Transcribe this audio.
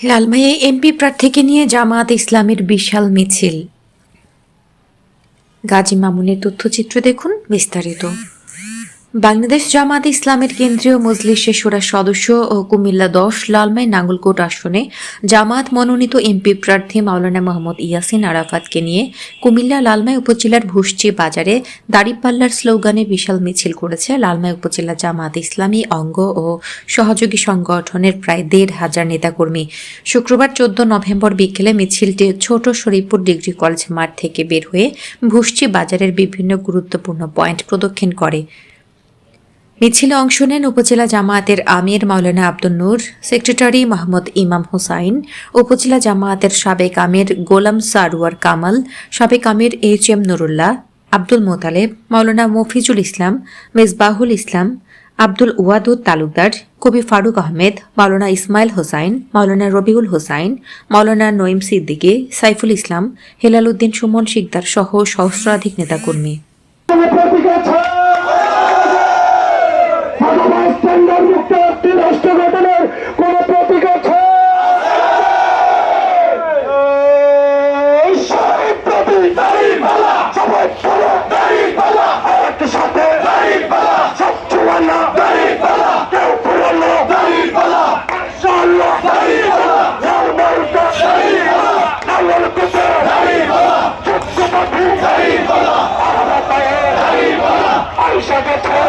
লালমাইয়ে MP প্রার্থীকে নিয়ে জামায়াত ইসলামের বিশাল মিছিল। গাজী মামুনের তথ্যচিত্র দেখুন বিস্তারিত। বাংলাদেশ জামায়াত ইসলামের কেন্দ্রীয় মজলিসের শূরার সদস্য ও কুমিল্লা ১০ লালমাই নাঙ্গলকোট আসনে জামায়াত মনোনীত এমপি প্রার্থী মাওলানা মোহাম্মদ ইয়াসিন আরাফাতকে নিয়ে কুমিল্লা লালমাই উপজেলার ভুসচি বাজারে দাড়িপাল্লার স্লোগানে বিশাল মিছিল করেছে লালমাই উপজেলা জামায়াত ইসলামী অঙ্গ ও সহযোগী সংগঠনের প্রায় ১,৫০০ নেতাকর্মী। শুক্রবার ১৪ নভেম্বর বিকেলে মিছিলটি ছোট শরীফপুর ডিগ্রি কলেজ মাঠ থেকে বের হয়ে ভুসচি বাজারের বিভিন্ন গুরুত্বপূর্ণ পয়েন্ট প্রদক্ষিণ করে। মিছিলে অংশ নেন উপজেলা জামায়াতের আমির মাওলানা আব্দুল নূর, সেক্রেটারি মোহাম্মদ ইমাম হুসাইন, উপজেলা জামায়াতের সাবেক আমির গোলাম সারোয়ার কামাল, সাবেক আমির এইচ.এম. নুরুল্লাহ, আব্দুল মোতালেব, মাওলানা মফিজুল ইসলাম, মেজবাহুল ইসলাম, আব্দুল ওয়াদুদ তালুকদার, কবি ফারুক আহমেদ, মাওলানা ইসমাইল হোসাইন, মাওলানা রবিউল হোসাইন, মাওলানা নঈম সিদ্দিকী, সাইফুল ইসলাম, হেলাল উদ্দিন সুমন শিকদার সহ সহস্রাধিক নেতাকর্মী। রাষ্ট্র গঠনের কোন প্রতীক আছে? সাথে কেউ পুরনো আইসা গেছে